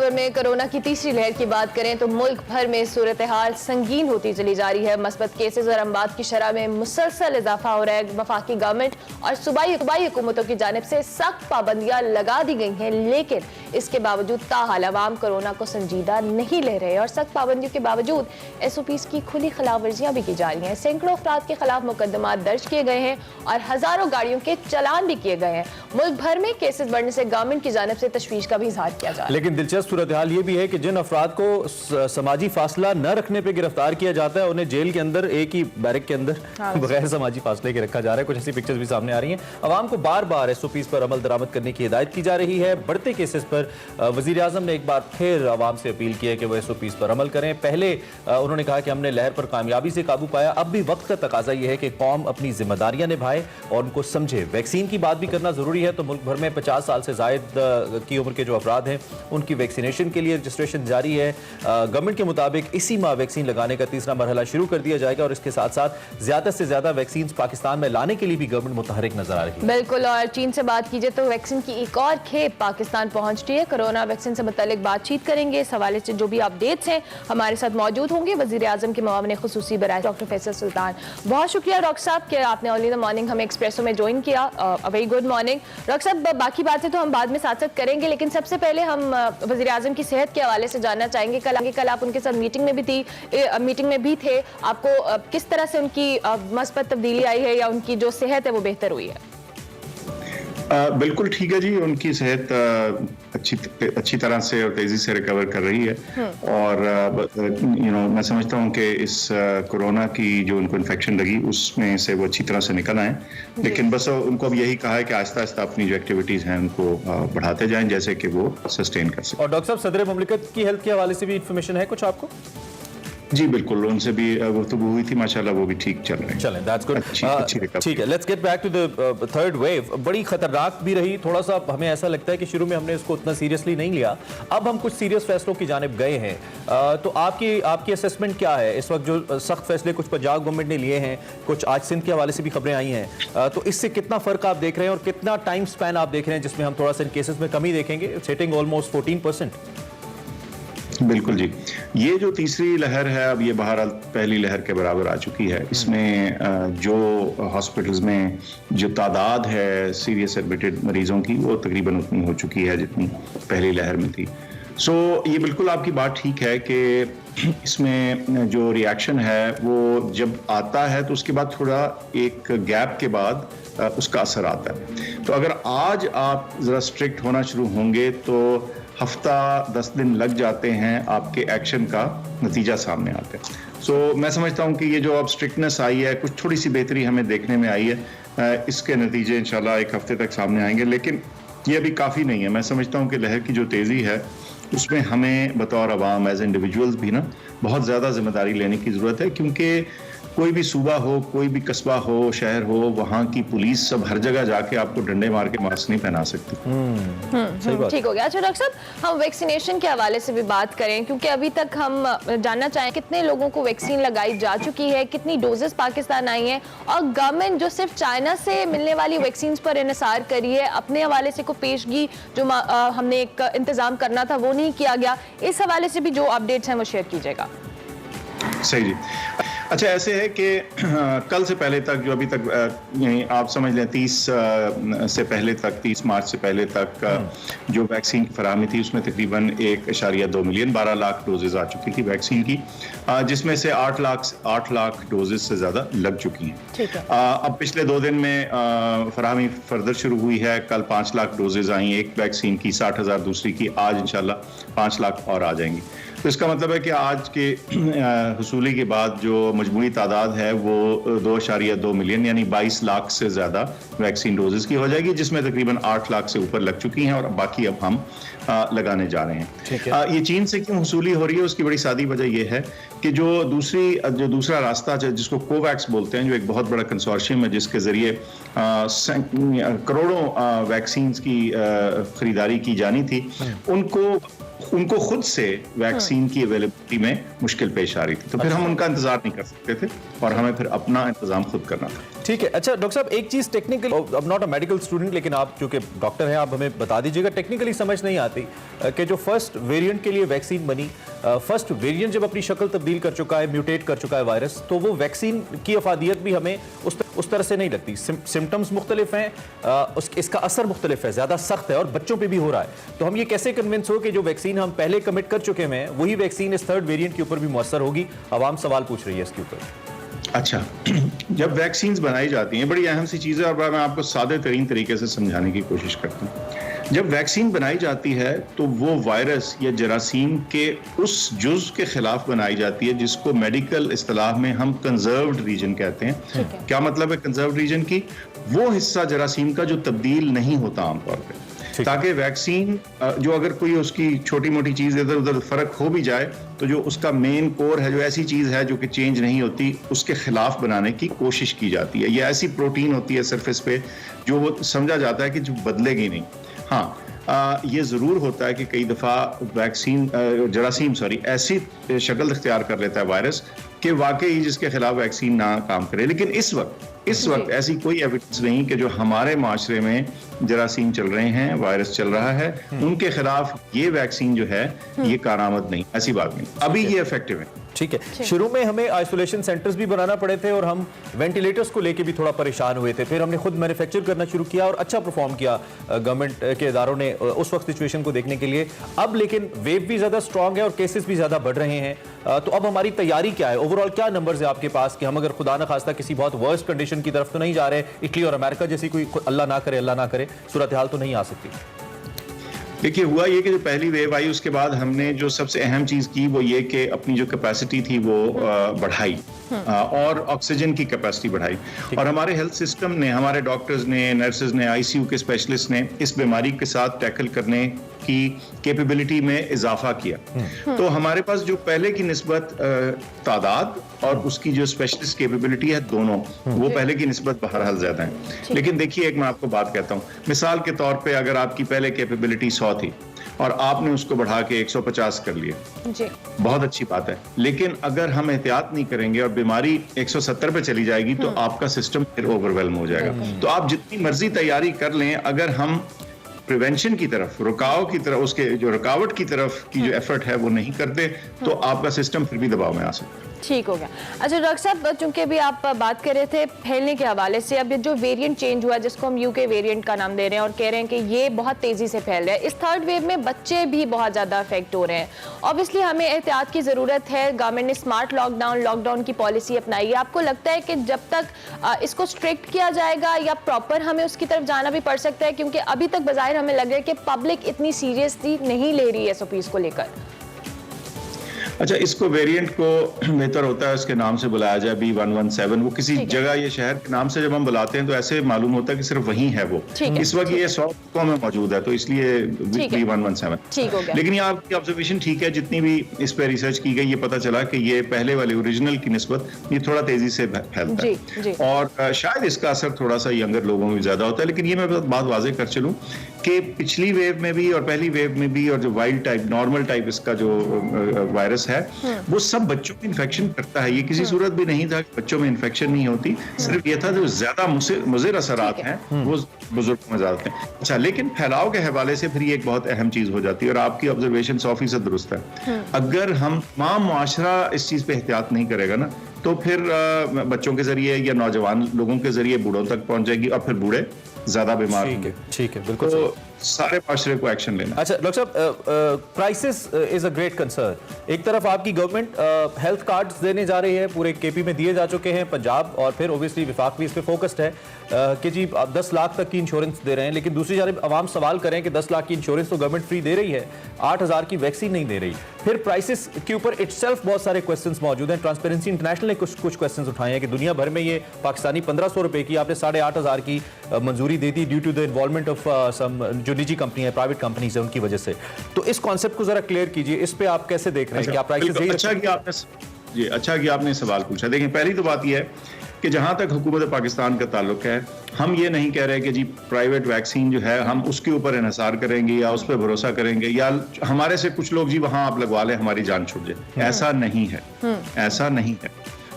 खबर में कोरोना की तीसरी लहर की बात करें तो मुल्क भर में सूरत हाल संगीन होती चली जा रही है। मस्बत केसेस और अमवात की शरह में मुसलसल इजाफा हो रहा है। वफाकी गवर्नमेंट और सूबाई हुकूमतों की जानिब से सख्त पाबंदियां लगा दी गई हैं, लेकिन इसके बावजूद ताहाल अवाम कोरोना को संजीदा नहीं ले रहे और सख्त पाबंदियों के बावजूद SOPs की खुली खिलाफवर्जियां भी की जा रही हैं। सैकड़ों अफराद के खिलाफ मुकदमा दर्ज किए गए हैं और हजारों गाड़ियों के चलान भी किए गए हैं। मुल्क भर में केसेस बढ़ने से गवर्नमेंट की जानिब से तशवीश का भी इजहार किया जा रहा है। लेकिन दिलचस्प सूरत हाल ये भी है कि जिन अफराद को समाजी फासला न रखने पे गिरफ्तार किया जाता है उन्हें जेल के अंदर एक ही बैरक के अंदर बगैर समाजी फासले के रखा जा रहा है। कुछ ऐसी पिक्चर्स भी सामने आ रही हैं। अवाम को बार बार SOPs पर अमल दरामद करने की हिदायत की जा रही है। बढ़ते केसेस पर वजीर आजम ने एक बार फिर अवाम से अपील की है कि वो SOPs पर अमल करें। पहले उन्होंने कहा कि हमने लहर पर कामयाबी से काबू पाया, अब भी वक्त का तकाजा यह है कि कौम अपनी जिम्मेदारियां निभाए और उनको समझे। वैक्सीन की बात भी करना जरूरी है, तो मुल्क भर में 50 साल से जायद की उम्र के जो अफराद हैं उनकी वैक्सीनेशन के लिए रजिस्ट्रेशन जारी है। गवर्नमेंट के मुताबिक इसी माह वैक्सीन लगाने का तीसरा मरहला शुरू कर दिया जाएगा और इसके साथ साथ ज्यादा से ज्यादा वैक्सीन पाकिस्तान में लाने के लिए भी गवर्नमेंट मुतहरिक नजर आ रही है। बिल्कुल, और चीन से बात कीजिए तो वैक्सीन की एक और खेप पाकिस्तान पहुंच रही है। कोरोना वैक्सीन से मुतालिक बातचीत करेंगे। इस हवाले से जो भी अपडेट्स हैं हमारे साथ मौजूद होंगे वजीर आजम के मुआविन खुसूसी बराए डॉक्टर फैसल सुल्तान। बहुत शुक्रिया डॉक्टर साहब कि आपने अर्ली द मॉर्निंग हमें एक्सप्रेसो में ज्वाइन किया। वेरी गुड मॉर्निंग डॉक्टर साहब। बाकी बातें तो हम बाद में साथ साथ करेंगे, लेकिन सबसे पहले हम वज़ीर आज़म की सेहत के हवाले से जानना चाहेंगे। कल आप उनके साथ मीटिंग में भी थे। आपको किस तरह से उनकी मस्बत तब्दीली आई है या उनकी जो सेहत है वो बेहतर हुई है? बिल्कुल ठीक है जी, उनकी सेहत अच्छी तरह से और तेजी से रिकवर कर रही है और मैं समझता हूँ कि इस कोरोना की जो उनको इन्फेक्शन लगी उसमें से वो अच्छी तरह से निकल आए। लेकिन बस उनको अब यही कहा है कि आहिस्ता आहिस्ता अपनी जो एक्टिविटीज हैं उनको बढ़ाते जाएं जैसे कि वो सस्टेन कर सकें। और डॉक्टर साहब, सदर मुमलिकत की हेल्थ के हवाले से भी इंफॉर्मेशन है कुछ आपको? जी बिल्कुल, उनसे भी गुफ्तगू हुई थी, माशाल्लाह वो भी ठीक चल रहे हैं। चलें, that's good। ठीक है, let's get back to the third wave. बड़ी खतरनाक भी रही, थोड़ा सा हमें ऐसा लगता है कि शुरू में हमने इसको उतना सीरियसली नहीं लिया, अब हम कुछ सीरियस फैसलों की जानिब गए हैं। तो आपकी असेसमेंट क्या है? इस वक्त जो सख्त फैसले कुछ पंजाब गवर्नमेंट ने लिए हैं, कुछ आज सिंध के हवाले से भी खबरें आई हैं, तो इससे कितना फर्क आप देख रहे हैं और कितना टाइम स्पैन आप देख रहे हैं जिसमें हम थोड़ा सा इन केसेस में कमी देखेंगे? It's hitting almost 14%। बिल्कुल जी, ये जो तीसरी लहर है अब ये बहरहाल पहली लहर के बराबर आ चुकी है। इसमें जो हॉस्पिटल्स में जो तादाद है सीरियस एडमिटेड मरीजों की वो तकरीबन उतनी हो चुकी है जितनी पहली लहर में थी। ये बिल्कुल आपकी बात ठीक है कि इसमें जो रिएक्शन है वो जब आता है तो उसके बाद थोड़ा एक गैप के बाद उसका असर आता है। तो अगर आज आप ज़रा स्ट्रिक्ट होना शुरू होंगे तो हफ्ता 10 दिन लग जाते हैं आपके एक्शन का नतीजा सामने आते हैं। मैं समझता हूं कि ये जो अब स्ट्रिक्टनेस आई है, कुछ थोड़ी सी बेहतरी हमें देखने में आई है। इसके नतीजे इंशाल्लाह एक हफ्ते तक सामने आएंगे, लेकिन ये अभी काफ़ी नहीं है। मैं समझता हूं कि लहर की जो तेज़ी है उसमें हमें बतौर अवाम एज इंडिविजुअल्स भी ना बहुत ज़्यादा जिम्मेदारी लेने की ज़रूरत है, क्योंकि कोई भी सूबा हो, कोई भी कस्बा हो, शहर हो, वहाँ की पुलिस सब हर जगह जाके आपको डंडे मार के मास्क नहीं पहना सकती। ठीक हो गया। अच्छा डॉक्टर साहब, हम वैक्सीनेशन के हवाले से भी बात करें, क्योंकि अभी तक हम जानना चाहें कितने लोगों को वैक्सीन लगाई जा चुकी है, कितनी डोजेस पाकिस्तान आई हैं और गवर्नमेंट जो सिर्फ चाइना से मिलने वाली वैक्सीन पर इन्हिसार करी है, अपने हवाले से कोई पेशगी जो हमने एक इंतजाम करना था वो नहीं किया गया। इस हवाले से भी जो अपडेट्स हैं वो शेयर कीजिएगा। सही जी। अच्छा, ऐसे है कि कल से पहले तक जो अभी तक आप समझ लें 30 से पहले तक 30 मार्च से पहले तक जो वैक्सीन की फराहमी थी उसमें तकरीबन 1.2 मिलियन 12 लाख डोजेज आ चुकी थी वैक्सीन की, जिसमें से 8 लाख डोजेज से ज़्यादा लग चुकी हैं। अब पिछले 2 दिन में फराहमी फर्दर शुरू हुई है। कल 5 लाख डोजेज आई एक वैक्सीन की, 60,000 दूसरी की। आज इंशाल्लाह 5 लाख और आ जाएंगी। तो इसका मतलब है कि आज के हुसूली के बाद जो मजमूई तादाद है वो 2.2 मिलियन यानी 22 लाख से ज़्यादा वैक्सीन डोजेस की हो जाएगी, जिसमें तकरीबन 8 लाख से ऊपर लग चुकी हैं और बाकी अब हम लगाने जा रहे हैं। ये चीन से क्यों हुसूली हो रही है, उसकी बड़ी सादी वजह यह है कि जो दूसरा रास्ता जिसको कोवैक्स बोलते हैं, जो एक बहुत बड़ा कंसोर्शियम है जिसके ज़रिए करोड़ों वैक्सीन की खरीदारी की जानी थी, उनको उनको खुद से वैक्सीन की अवेलेबिलिटी में मुश्किल पेश आ रही थी, तो फिर हम उनका इंतजार नहीं कर सकते थे और हमें फिर अपना इंतजाम खुद करना था। ठीक है। अच्छा डॉक्टर साहब, एक चीज टेक्निकल, अब नॉट अ मेडिकल स्टूडेंट, लेकिन आप जो कि डॉक्टर हैं, आप हमें बता दीजिएगा, टेक्निकली समझ नहीं आती कि जो फर्स्ट वेरिएंट के लिए वैक्सीन बनी, फर्स्ट वेरिएंट जब अपनी शक्ल तब्दील कर चुका है, म्यूटेट कर चुका है वायरस, तो वो वैक्सीन की अफादियत भी हमें उस तरह से नहीं लगती। सिम्टम्स मुख्तलिफ हैं, इसका असर मुख्तलिफ है, ज़्यादा सख्त है और बच्चों पे भी हो रहा है। तो हम ये कैसे कन्विंस हो कि जो वैक्सीन हम पहले कमिट कर चुके हैं वही वैक्सीन इस थर्ड वेरिएंट के ऊपर भी मुअस्सर होगी? आवाम सवाल पूछ रही है इसके ऊपर। अच्छा, जब वैक्सीन बनाई जाती हैं, बड़ी अहम सी चीज़ है और मैं आपको सादे तरीन तरीके से समझाने की कोशिश करता हूँ। जब वैक्सीन बनाई जाती है तो वो वायरस या जरासीम के उस जुज़ के खिलाफ बनाई जाती है जिसको मेडिकल इस्तिलाह में हम कंजर्व्ड रीजन कहते हैं। क्या मतलब है कंजर्व्ड रीजन की? वो हिस्सा जरासीम का जो तब्दील नहीं होता आमतौर पर, ताकि वैक्सीन जो अगर कोई उसकी छोटी मोटी चीज़ इधर उधर फर्क हो भी जाए तो जो उसका मेन कोर है, जो ऐसी चीज़ है जो कि चेंज नहीं होती, उसके खिलाफ बनाने की कोशिश की जाती है। ये ऐसी प्रोटीन होती है सरफेस पे जो वो समझा जाता है कि जो बदलेगी नहीं। हाँ, ये ज़रूर होता है कि कई दफ़ा वैक्सीन जरासीम ऐसी शक्ल इख्तियार कर लेता है वायरस कि वाकई जिसके खिलाफ वैक्सीन ना काम करे। लेकिन इस वक्त ऐसी कोई एविडेंस नहीं कि जो हमारे माशरे में जरासीम चल रहे हैं, वायरस चल रहा है, उनके खिलाफ ये वैक्सीन जो है ये कारआमद नहीं, ऐसी बात नहीं। अभी ये इफेक्टिव है। ठीक है। शुरू में हमें आइसोलेशन सेंटर्स भी बनाना पड़े थे और हम वेंटिलेटर्स को लेके भी थोड़ा परेशान हुए थे। फिर हमने खुद मैन्युफैक्चर करना शुरू किया और अच्छा परफॉर्म किया गवर्नमेंट के इदारों ने उस वक्त सिचुएशन को देखने के लिए। अब लेकिन वेव भी ज़्यादा स्ट्रॉन्ग है और केसेस भी ज़्यादा बढ़ रहे हैं, तो अब हमारी तैयारी क्या है? ओवरऑल क्या नंबर्स है आपके पास कि हम अगर खुदा न खास्ता किसी बहुत वर्स्ट कंडीशन की तरफ तो नहीं जा रहे? इटली और अमेरिका जैसी कोई अल्लाह ना करे सूरत हाल तो नहीं आ सकती? देखिए, हुआ ये कि जो पहली वेव आई उसके बाद हमने जो सबसे अहम चीज़ की वो ये कि अपनी जो कैपेसिटी थी वो बढ़ाई और ऑक्सीजन की कैपेसिटी बढ़ाई। और हमारे हेल्थ सिस्टम ने, हमारे डॉक्टर्स ने, नर्सेज ने, आईसीयू के स्पेशलिस्ट ने इस बीमारी के साथ टैकल करने की कैपेबिलिटी में इजाफा किया। तो हमारे पास जो पहले की निस्बत तादाद और उसकी जो स्पेशलिस्ट कैपेबिलिटी है, दोनों वो पहले की निस्बत बहरहाल ज्यादा है। लेकिन देखिए, एक मैं आपको बात कहता हूँ, मिसाल के तौर पे अगर आपकी पहले कैपेबिलिटी 100 थी और आपने उसको बढ़ा के 150 कर लिया, बहुत अच्छी बात है। लेकिन अगर हम एहतियात नहीं करेंगे और बीमारी 170 पे चली जाएगी तो आपका सिस्टम फिर ओवरवेल्म हो जाएगा। तो आप जितनी मर्जी तैयारी कर लें, अगर हम प्रिवेंशन की तरफ, रुकाव की तरफ, उसके जो रुकावट की तरफ की जो एफर्ट है वो नहीं करते, तो आपका सिस्टम फिर भी दबाव में आ सकता है। ठीक हो गया। अच्छा डॉक्टर साहब, चूंकि अभी आप बात कर रहे थे फैलने के हवाले से, अब जो वेरिएंट चेंज हुआ जिसको हम यूके वेरिएंट का नाम दे रहे हैं और कह रहे हैं कि ये बहुत तेजी से फैल रहा है, इस थर्ड वेव में बच्चे भी बहुत ज़्यादा अफेक्ट हो रहे हैं। ऑब्वियसली हमें एहतियात की ज़रूरत है। गवर्नमेंट ने स्मार्ट लॉकडाउन की पॉलिसी अपनाई है। आपको लगता है कि जब तक इसको स्ट्रिक्ट किया जाएगा या प्रॉपर हमें उसकी तरफ जाना भी पड़ सकता है? क्योंकि अभी तक बज़ाहिर हमें लग रहा है कि पब्लिक इतनी सीरियसली नहीं ले रही है एसओपीज़ को लेकर। अच्छा, इसको वेरिएंट को बेहतर होता है उसके नाम से बुलाया जाए, B117। वो किसी जगह, ये शहर के नाम से जब हम बुलाते हैं तो ऐसे मालूम होता है कि सिर्फ वही है वो। इस वक्त ये 100 में मौजूद है, तो इसलिए B117। लेकिन ये आपकी ऑब्जर्वेशन ठीक है। जितनी भी इस पे रिसर्च की गई, ये पता चला कि ये पहले वाले ओरिजिनल की निस्बत ये थोड़ा तेजी से फैलता है और शायद इसका असर थोड़ा सा यंगर लोगों में ज्यादा होता है। लेकिन ये मैं बात वाज़ेह कर चलूं कि पिछली वेव में भी और पहली वेव में भी और जो वाइल्ड टाइप, नॉर्मल टाइप इसका जो वायरस है, वो सब बच्चों में इन्फेक्शन करता है। ये किसी सूरत भी नहीं था कि बच्चों में इन्फेक्शन नहीं होती, सिर्फ ये था जो ज्यादा मुज़िर असरात हैं वो बुजुर्गों में ज्यादा हैं। अच्छा, लेकिन फैलाव के हवाले से फिर ये एक बहुत अहम चीज हो जाती है और आपकी ऑब्जर्वेशन 100% दुरुस्त है। अगर हम तमाम मुआशरा इस चीज पे एहतियात नहीं करेगा ना, तो फिर बच्चों के जरिए या नौजवान लोगों के जरिए बूढ़ों तक पहुंच जाएगी और फिर बूढ़े ज्यादा बीमार होंगे। ठीक है, बिल्कुल। तो सारे माशरे को एक्शन लेना। अच्छा डॉक्टर साहब, crisis is a great concern. एक तरफ आपकी गवर्नमेंट हेल्थ कार्ड्स देने जा रही है, पूरे केपी में दिए जा चुके हैं, पंजाब और फिर ओबियसली विफाक भी इस पे फोकस्ड है कि जी आप 10 लाख तक की इंश्योरेंस दे रहे हैं। लेकिन दूसरी जानब आवाम सवाल करें कि 10 लाख की इंश्योरेंस तो गवर्नमेंट फ्री दे रही है, 8,000 की वैक्सीन नहीं दे रही। फिर प्राइसेस के ऊपर इटसेल्फ बहुत सारे क्वेश्चंस मौजूद हैं। ट्रांसपेरेंसी इंटरनेशनल ने कुछ क्वेश्चंस उठाए हैं कि दुनिया भर में ये पाकिस्तानी 1,500 रुपए की आपने 8,500 की मंजूरी दे दी due to the involvement of some जो निजी कंपनी है, प्राइवेट कंपनीज है, उनकी वजह से। तो इस कॉन्सेप्ट को जरा क्लियर कीजिए, इस पे आप कैसे देख रहे हैं? क्या प्राइसेस अच्छा कि आपने सवाल पूछा। देखिए, पहली तो बात यह है कि जहां तक हुकूमत पाकिस्तान का ताल्लुक है, हम ये नहीं कह रहे कि जी प्राइवेट वैक्सीन जो है हम उसके ऊपर इन्हिसार करेंगे या उस पर भरोसा करेंगे या हमारे से कुछ लोग जी वहां आप लगवा लें हमारी जान छूट जाए। ऐसा नहीं है, ऐसा नहीं है।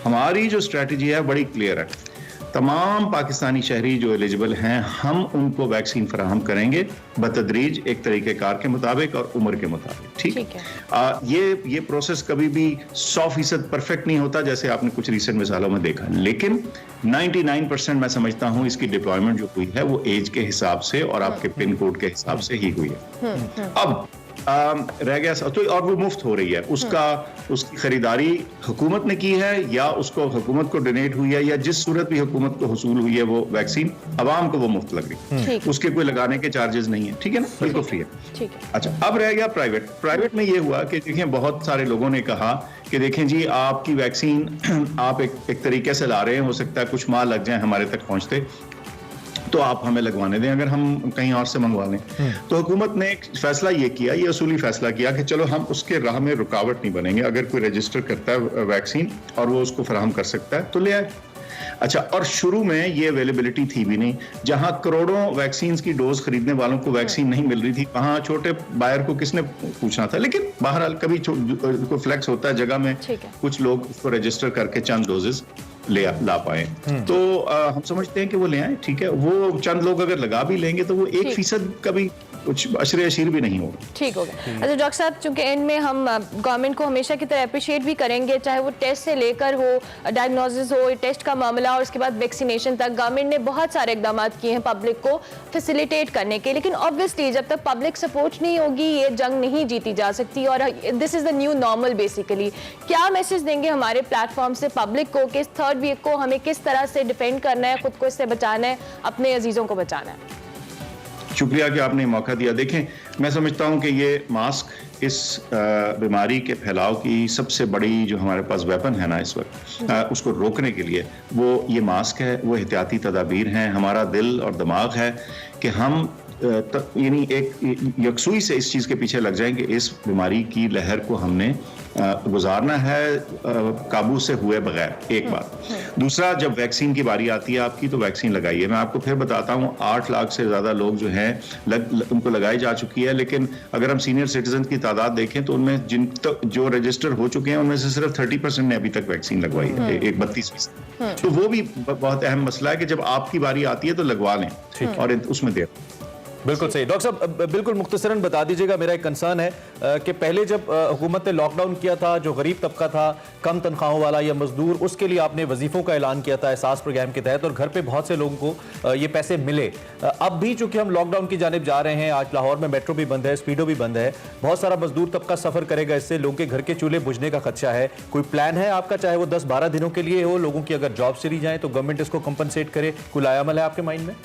हमारी जो स्ट्रेटजी है बड़ी क्लियर है। तमाम पाकिस्तानी शहरी जो एलिजिबल हैं हम उनको वैक्सीन फराहम करेंगे बतदरीज एक तरीक़ेकार के मुताबिक और उम्र के मुताबिक। ठीक है। ये प्रोसेस कभी भी 100% परफेक्ट नहीं होता, जैसे आपने कुछ रिसेंट मिसालों में देखा, लेकिन 99% मैं समझता हूं इसकी डिप्लॉयमेंट जो हुई है वो एज के हिसाब से और आपके पिन कोड के हिसाब से ही हुई है। अब रह गया तो, और वो मुफ्त हो रही है, उसकी खरीदारी हुकूमत ने की है या उसको हुकूमत को डोनेट हुई है या जिस सूरत भी हुकूमत को हुसूल हुई है वो वैक्सीन अवाम को वो मुफ्त लग रही है, उसके कोई लगाने के चार्जेस नहीं है। ठीक है ना, बिल्कुल फ्री है। अच्छा, अब रह गया प्राइवेट में ये हुआ कि देखें बहुत सारे लोगों ने कहा कि देखें जी आपकी वैक्सीन आप एक तरीके से ला रहे हैं, हो सकता है कुछ माह लग जाए हमारे तक पहुंचते, तो आप हमें लगवाने दें अगर हम कहीं और से मंगवा लें। तो हुकूमत ने एक फैसला ये किया, ये असूली फैसला किया कि चलो हम उसके राह में रुकावट नहीं बनेंगे, अगर कोई रजिस्टर करता है वैक्सीन और वो उसको फराहम कर सकता है तो ले आए। अच्छा, और शुरू में ये अवेलेबिलिटी थी भी नहीं, जहां करोड़ों वैक्सीन की डोज खरीदने वालों को वैक्सीन नहीं मिल रही थी, वहां छोटे बायर को किसने पूछना था। लेकिन बहरहाल कभी कोई फ्लेक्स होता है जगह में, कुछ लोग उसको रजिस्टर करके चंद डोजेस ला पाए, तो हम समझते हैं कि वो ले आए। ठीक है, वो चंद लोग अगर लगा भी लेंगे तो वो 1% कभी कुछ अशरे अशीर भी नहीं होगा। ठीक हो गया। अच्छा डॉक्टर साहब, चूंकि एंड में हम गवर्नमेंट को हमेशा की तरह अप्रिशिएट भी करेंगे, चाहे वो टेस्ट से लेकर हो, डायग्नोसिस हो, टेस्ट का मामला और उसके बाद वैक्सीनेशन तक, गवर्नमेंट ने बहुत सारे इकदाम किए हैं पब्लिक को फैसिलिटेट करने के। लेकिन ऑब्वियसली जब तक पब्लिक सपोर्ट नहीं होगी ये जंग नहीं जीती जा सकती, और this is the new normal basically. क्या मैसेज देंगे हमारे प्लेटफॉर्म से पब्लिक को कि इस थर्ड वेव को हमें किस तरह से डिफेंड करना है, खुद को इससे बचाना है, अपने अजीजों को बचाना है? शुक्रिया कि आपने मौका दिया। देखें, मैं समझता हूं कि ये मास्क इस बीमारी के फैलाव की सबसे बड़ी जो हमारे पास वेपन है ना इस वक्त, उसको रोकने के लिए वो ये मास्क है, वो एहतियाती तदाबीर हैं। हमारा दिल और दिमाग है कि हम यानी एक यकसुई से इस चीज़ के पीछे लग जाएं कि इस बीमारी की लहर को हमने गुजारना है काबू से हुए बगैर। एक बात। दूसरा, जब वैक्सीन की बारी आती है आपकी तो वैक्सीन लगाइए। मैं आपको फिर बताता हूँ 8 लाख से ज़्यादा लोग जो हैं उनको लगाई जा चुकी है, लेकिन अगर हम सीनियर सिटीजन की तादाद देखें तो उनमें जो रजिस्टर हो चुके हैं उनमें से सिर्फ 30% ने अभी तक वैक्सीन लगवाई है, एक 32%। तो वो भी बहुत अहम मसला है कि जब आपकी बारी आती है तो लगवा लें और उसमें देर। बिल्कुल सही। डॉक्टर साहब बिल्कुल मुख्तसरन बता दीजिएगा, मेरा एक कंसर्न है कि पहले जब हुकूमत ने लॉकडाउन किया था, जो गरीब तबका था, कम तनख्वाहों वाला या मजदूर, उसके लिए आपने वजीफों का ऐलान किया था एहसास प्रोग्राम के तहत, और घर पे बहुत से लोगों को ये पैसे मिले। अब भी चूंकि हम लॉकडाउन की जानिब जा रहे हैं, आज लाहौर में मेट्रो भी बंद है, स्पीडो भी बंद है, बहुत सारा मजदूर तबका सफर करेगा, इससे लोगों के घर के चूल्हे बुझने का खदशा है। कोई प्लान है आपका, चाहे वो 10-12 दिनों के लिए हो, लोगों की अगर जॉब चली जाए तो गवर्नमेंट इसको कंपनसेट करे, कोई लायामल है आपके माइंड में?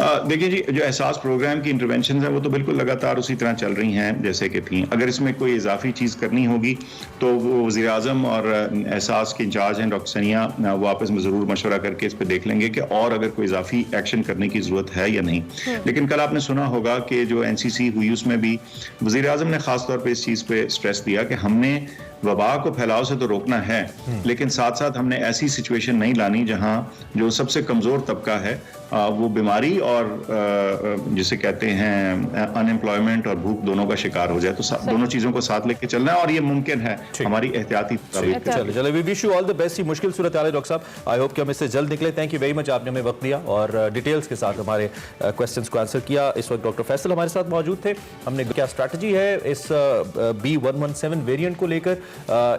देखिए जी, जो एहसास प्रोग्राम की इंटरवेंशन है वो तो बिल्कुल लगातार उसी तरह चल रही हैं जैसे कि थी। अगर इसमें कोई इजाफी चीज़ करनी होगी तो वो वज़ीर आज़म और एहसास के इंचार्ज हैं डॉक्टर सनिया, वो आपस में ज़रूर मशवरा करके इस पर देख लेंगे कि और अगर कोई इजाफी एक्शन करने की ज़रूरत है या नहीं। लेकिन कल आपने सुना होगा कि जो NCC हुई उसमें भी वज़ीर आज़म ने ख़ास तौर पर इस चीज़ पर स्ट्रेस दिया कि हमने वबा को फैलाव से तो रोकना है, लेकिन साथ साथ हमने ऐसी सिचुएशन नहीं लानी जहां जो सबसे कमज़ोर तबका है वो बीमारी और जिसे कहते हैं अनएम्प्लॉयमेंट और भूख दोनों का शिकार हो जाए। तो दोनों चीज़ों को साथ लेके चलना है और ये मुमकिन है हमारी एहतियाती चलो we wish you all the best. मुश्किल सूरत हाल है डॉक्टर साहब, आई होप कि हम इससे जल्द निकले। थैंक यू वेरी मच, आपने हमें वक्त दिया और डिटेल्स के साथ हमारे क्वेश्चंस को आंसर किया। इस वक्त डॉक्टर फैसल हमारे साथ मौजूद थे। हमने क्या स्ट्रैटेजी है इस B117 वेरिएंट को लेकर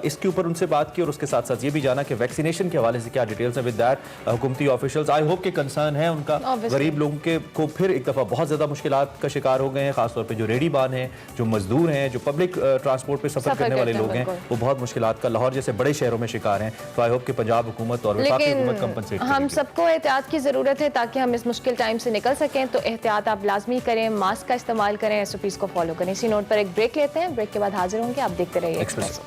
इसके ऊपर उनसे बात की और उसके साथ साथ ये भी जाना कि वैक्सीनेशन के हवाले से क्या डिटेल्स है। विद दैट हुकूमती ऑफिशियल्स आई होप के कंसर्न है उनका, गरीब लोगों के को फिर एक दफ़ा बहुत ज़्यादा मुश्किलात का शिकार हो गए हैं, खासतौर पे जो रेडीबान हैं, जो मजदूर हैं, जो पब्लिक ट्रांसपोर्ट पे सफ़र करने वाले लोग हैं, वो बहुत मुश्किलात का लाहौर जैसे बड़े शहरों में शिकार हैं। तो आई होप कि पंजाब हुकूमत और वफाकी हुकूमत कंपनसेट करेगी। हम सबको एहतियात की ज़रूरत है ताकि हम इस मुश्किल टाइम से निकल सकें। तो एहतियात आप लाजमी करें, मास्क का इस्तेमाल करें, SOPs को फॉलो करें। इसी नोट पर एक ब्रेक लेते हैं, ब्रेक के बाद हाजिर होंगे। आप देखते रहिए एक्सप्रेस।